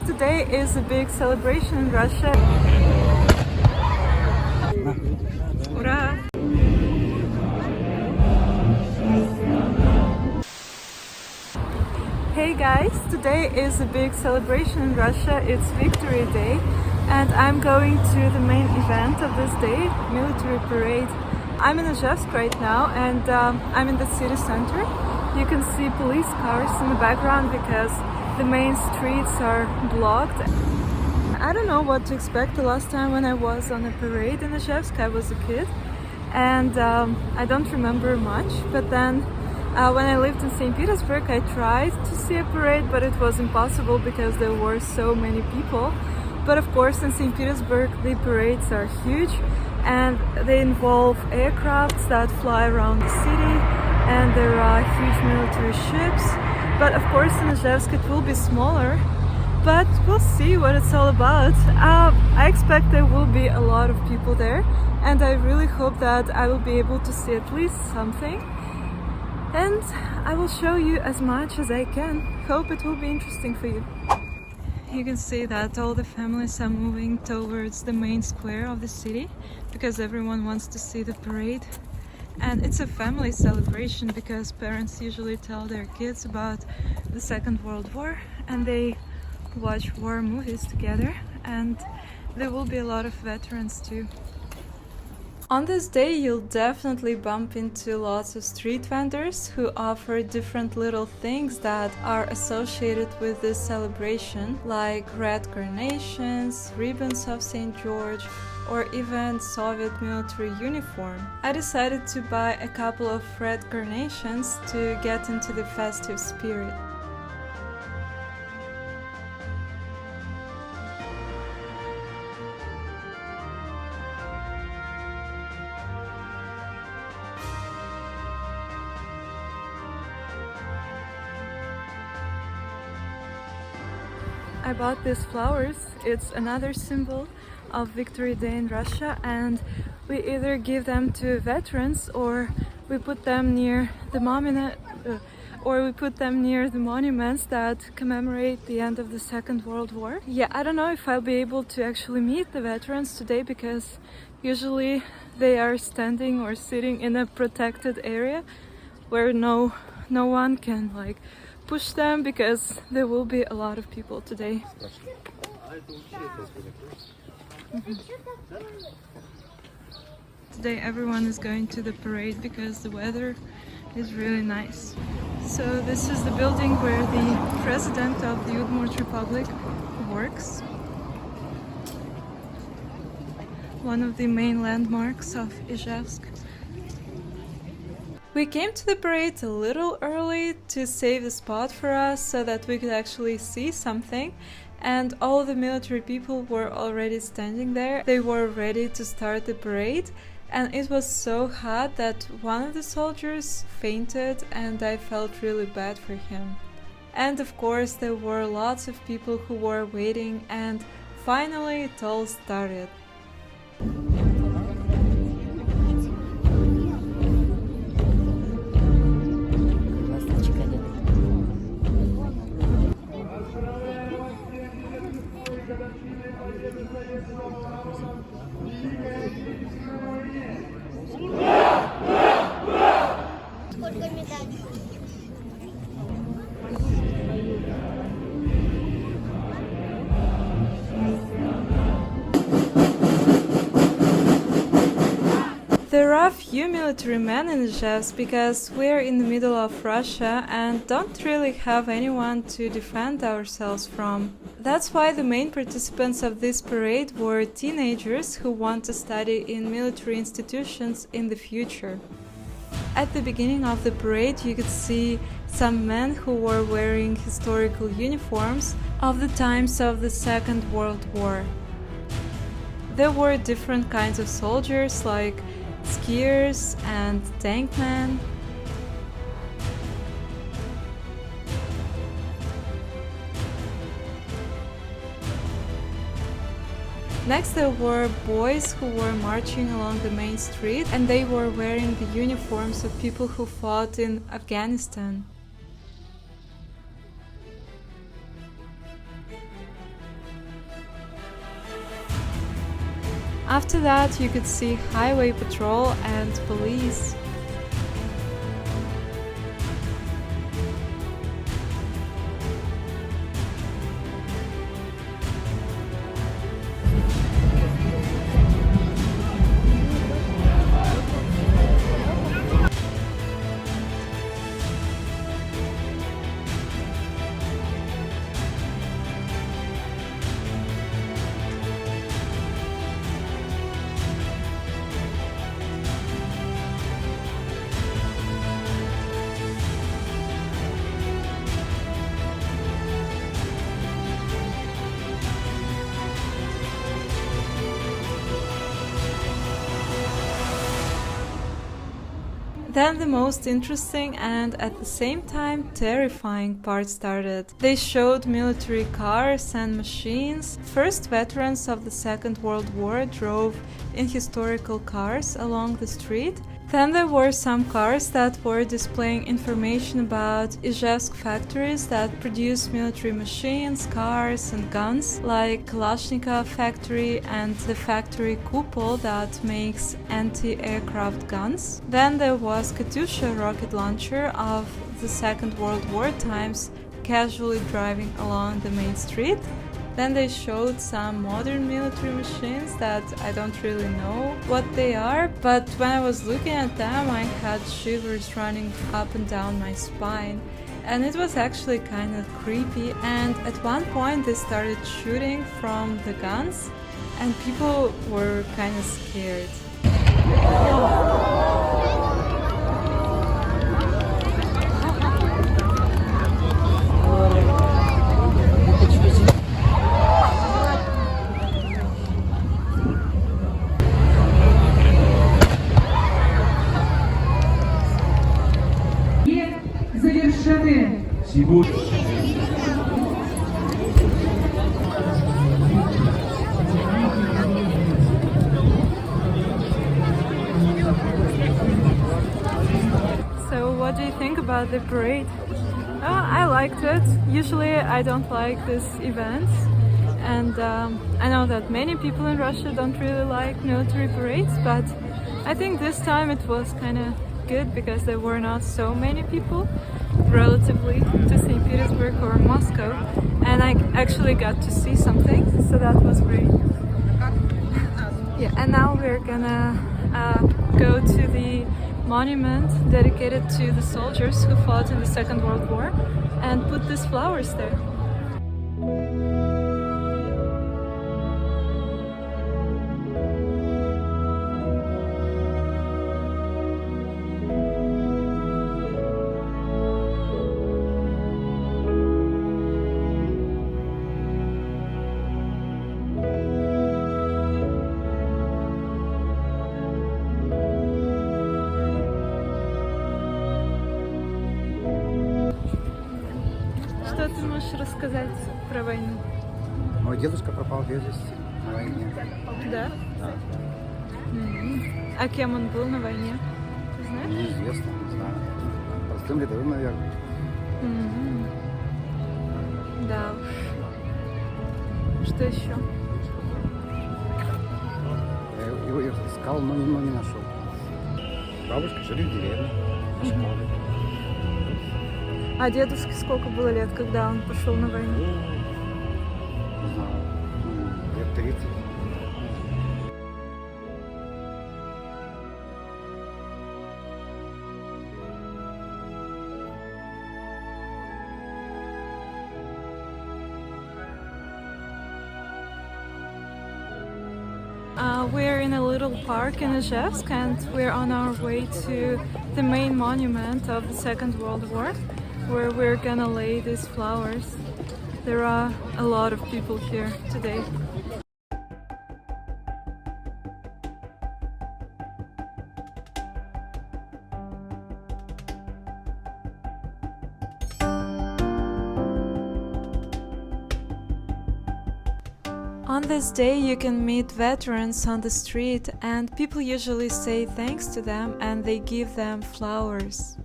Today is a big celebration in Russia. Ура! Hey guys, today is a big celebration in Russia. It's Victory Day and I'm going to the main event of this day, military parade. I'm in Izhevsk right now and I'm in the city center. You can see police cars in the background because the main streets are blocked. I don't know what to expect. The last time when I was on a parade in Izhevsk, I was a kid and I don't remember much, but then when I lived in St. Petersburg, I tried to see a parade, but it was impossible because there were so many people. But of course, in St. Petersburg, the parades are huge and they involve aircrafts that fly around the city, and there are huge military ships. But of course, in Izhevsk it will be smaller, but we'll see what it's all about. I expect there will be a lot of people there, and I really hope that I will be able to see at least something. And I will show you as much as I can. Hope it will be interesting for you. You can see that all the families are moving towards the main square of the city because everyone wants to see the parade. And it's a family celebration because parents usually tell their kids about the Second World War and they watch war movies together, and there will be a lot of veterans too. On this day you'll definitely bump into lots of street vendors who offer different little things that are associated with this celebration, like red carnations, ribbons of St. George, or even Soviet military uniform. I decided to buy a couple of red carnations to get into the festive spirit. I bought these flowers. It's another symbol of Victory Day in Russia, and we either give them to veterans or we put them near the monuments that commemorate the end of the Second World War. Yeah, I don't know if I'll be able to actually meet the veterans today because usually they are standing or sitting in a protected area where no one can like push them because there will be a lot of people today. Today everyone is going to the parade because the weather is really nice. So this is the building where the president of the Udmurtia Republic works. One of the main landmarks of Izhevsk. We came to the parade a little early to save a spot for us so that we could actually see something, and all the military people were already standing there. They were ready to start the parade, and it was so hot that one of the soldiers fainted and I felt really bad for him. And of course there were lots of people who were waiting, and finally it all started. There are few military men in Izhevsk because we're in the middle of Russia and don't really have anyone to defend ourselves from. That's why the main participants of this parade were teenagers who want to study in military institutions in the future. At the beginning of the parade you could see some men who were wearing historical uniforms of the times of the Second World War. There were different kinds of soldiers like skiers and tankmen. Next there were boys who were marching along the main street, and they were wearing the uniforms of people who fought in Afghanistan. After that, you could see highway patrol and police. Then the most interesting and at the same time terrifying part started. They showed military cars and machines. First veterans of the Second World War drove in historical cars along the street. Then there were some cars that were displaying information about Izhevsk factories that produce military machines, cars and guns, like Kalashnikov factory and the factory Kupol that makes anti-aircraft guns. Then there was Katyusha rocket launcher of the Second World War times casually driving along the main street. Then they showed some modern military machines that I don't really know what they are, but when I was looking at them I had shivers running up and down my spine, and it was actually kind of creepy. And at one point they started shooting from the guns and people were kind of scared. So what do you think about the parade? I liked it. Usually I don't like these events, and I know that many people in Russia don't really like military parades, but I think this time it was kind of good because there were not so many people relatively to St. Petersburg or Moscow, and I actually got to see something, so that was great. Yeah, and now we're gonna go to the monument dedicated to the soldiers who fought in the Second World War and put these flowers there. Что ты можешь рассказать про войну? Мой дедушка пропал без вести на войне. Да? Да. А кем он был на войне? Ты знаешь? Неизвестно, не знаю. Простым рядовым, наверное. Да уж. Что еще? Я его искал, но не нашел. Бабушка жили в деревне, в школе. А дедушке сколько было лет, когда он пошел на войну? Не знаю, лет 30. We're in a little park in Izhevsk and we're on our way to the main monument of the Second World War, where we're gonna lay these flowers. There are a lot of people here today. On this day you can meet veterans on the street and people usually say thanks to them and they give them flowers.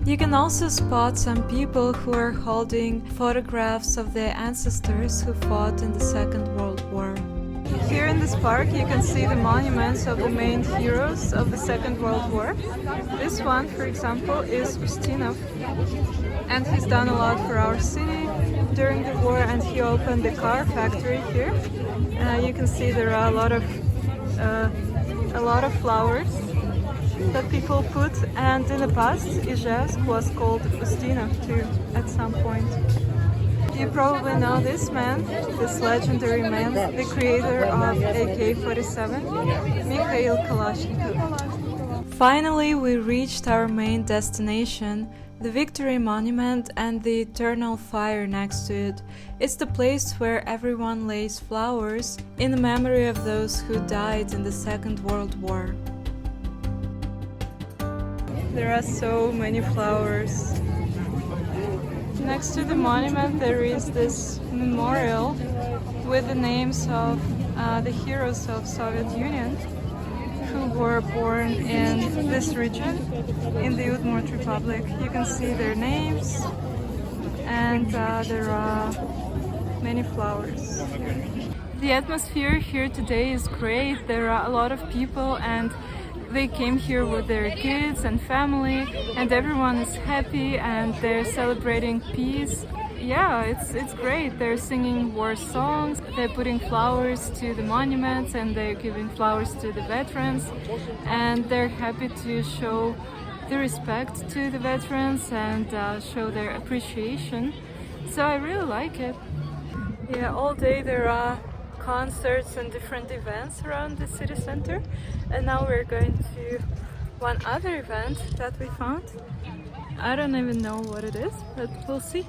You can also spot some people who are holding photographs of their ancestors who fought in the Second World War. Here in this park you can see the monuments of the main heroes of the Second World War. This one, for example, is Ustinov, and he's done a lot for our city during the war, and he opened the car factory here. You can see there are a lot of flowers that people put, and in the past Izhevsk was called Ustinov too at some point. You probably know this man, this legendary man, the creator of AK-47, Mikhail Kalashnikov. Finally, we reached our main destination, the Victory Monument and the eternal fire next to it. It's the place where everyone lays flowers in the memory of those who died in the Second World War. There are so many flowers. Next to the monument there is this memorial with the names of the heroes of Soviet Union who were born in this region, in the Udmurtia Republic. You can see their names, and there are many flowers. The atmosphere here today is great. There are a lot of people, and they came here with their kids and family, and everyone is happy and they're celebrating peace. Yeah, it's great. They're singing war songs, they're putting flowers to the monuments, and they're giving flowers to the veterans, and they're happy to show the respect to the veterans and show their appreciation. So I really like it. Yeah, all day there are concerts and different events around the city center, and now we're going to one other event that we found. I don't even know what it is, but we'll see.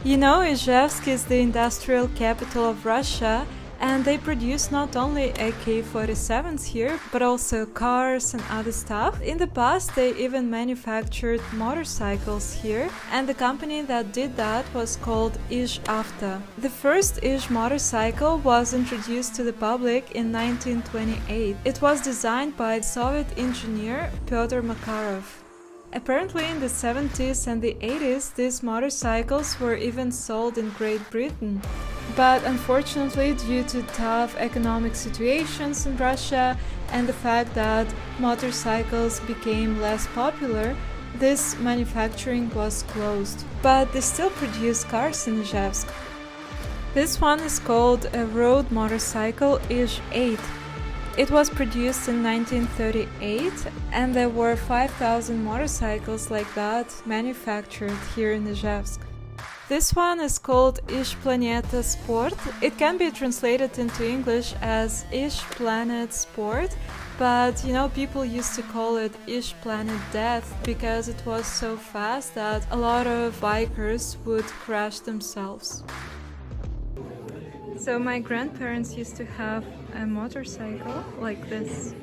You know, Izhevsk is the industrial capital of Russia, and they produce not only AK-47s here, but also cars and other stuff. In the past, they even manufactured motorcycles here, and the company that did that was called Izhevsk. The first Izh motorcycle was introduced to the public in 1928. It was designed by Soviet engineer Pyotr Makarov. Apparently in the 70s and the 80s these motorcycles were even sold in Great Britain. But unfortunately, due to tough economic situations in Russia and the fact that motorcycles became less popular, this manufacturing was closed. But they still produce cars in Izhevsk. This one is called a road motorcycle Izh-8. It was produced in 1938, and there were 5,000 motorcycles like that manufactured here in Izhevsk. This one is called Izh Planeta Sport. It can be translated into English as Izh Planet Sport, but you know, people used to call it Izh Planet Death because it was so fast that a lot of bikers would crash themselves. So my grandparents used to have a motorcycle like this,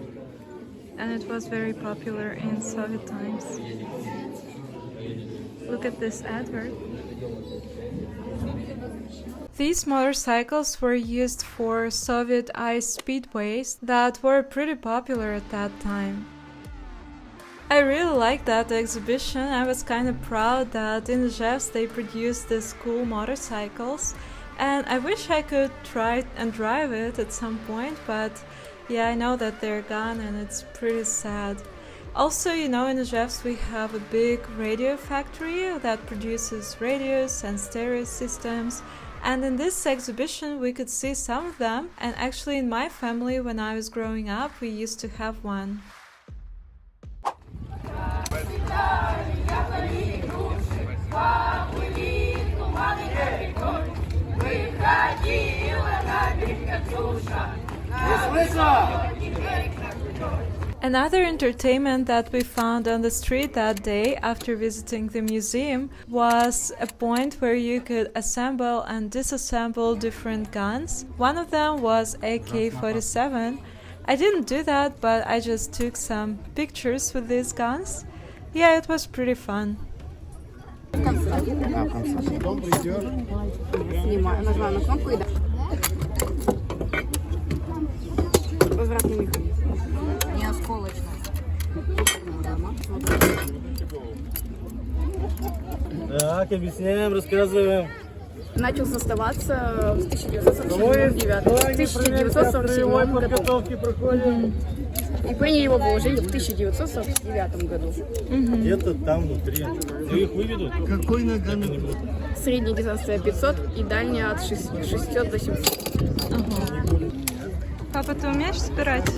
and it was very popular in Soviet times. Look at this advert. These motorcycles were used for Soviet ice speedways that were pretty popular at that time. I really liked that exhibition. I was kind of proud that in Izhevsk they produced these cool motorcycles. And I wish I could try and drive it at some point, but yeah, I know that they're gone and it's pretty sad. Also, you know, in Izhevsk we have a big radio factory that produces radios and stereo systems. And in this exhibition we could see some of them, and actually in my family when I was growing up we used to have one. Another entertainment that we found on the street that day after visiting the museum was a point where you could assemble and disassemble different guns. One of them was AK-47, I didn't do that, but I just took some pictures with these guns. Yeah, it was pretty fun. Потом придешь. Снимаю, нажимаю на кнопку и да. Возвратный механизм. Не осколочный. Так, объясняем, рассказываем. Начал создаваться в 1947 году. Подготовки проходим. И приняли его в положение в 1949 году. Где-то там внутри. Ну их выведут. Какой наган? Средняя дистанция 500 и дальняя от 600 до 700. Папа, ты умеешь собирать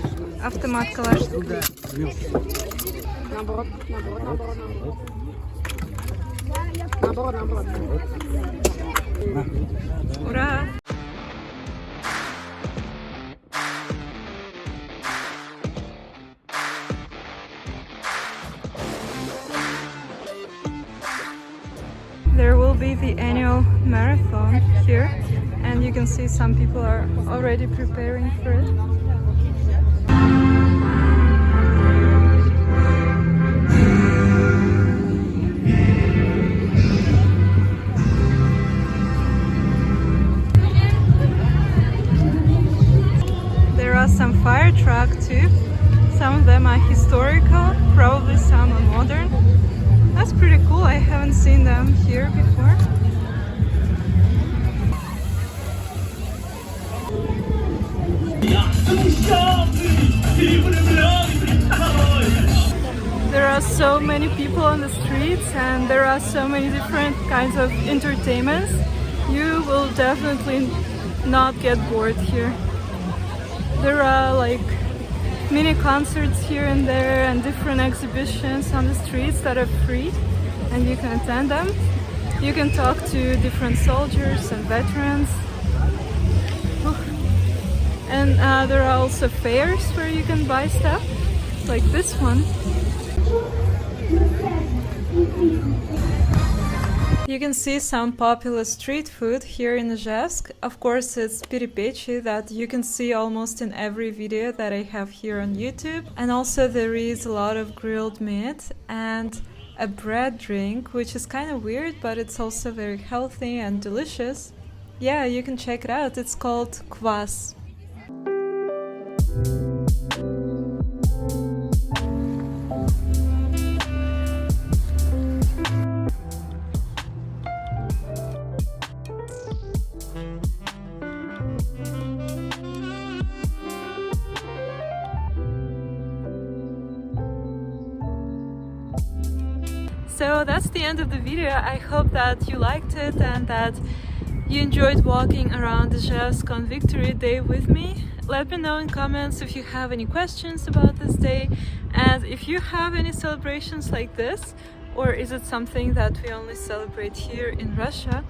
автомат Калашников? Наоборот. Наоборот. Ура! There will be the annual marathon here, and you can see some people are already preparing for it. There are some fire trucks too. Some of them are historical, probably some are modern. That's pretty cool. I haven't seen them here before. There are so many people on the streets and there are so many different kinds of entertainments. You will definitely not get bored here. There are like mini concerts here and there and different exhibitions on the streets that are free and you can attend them. You can talk to different soldiers and veterans. And there are also fairs where you can buy stuff, like this one. You can see some popular street food here in Izhevsk. Of course, it's перепечи that you can see almost in every video that I have here on YouTube. And also there is a lot of grilled meat and a bread drink, which is kind of weird, but it's also very healthy and delicious. Yeah, you can check it out. It's called kvass. So that's the end of the video. I hope that you liked it and that you enjoyed walking around Izhevsk on Victory Day with me. Let me know in comments if you have any questions about this day and if you have any celebrations like this, or is it something that we only celebrate here in Russia?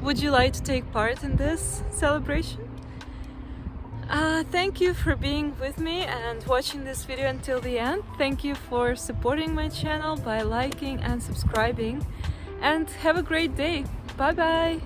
Would you like to take part in this celebration? Thank you for being with me and watching this video until the end. Thank you for supporting my channel by liking and subscribing. And have a great day. Bye bye!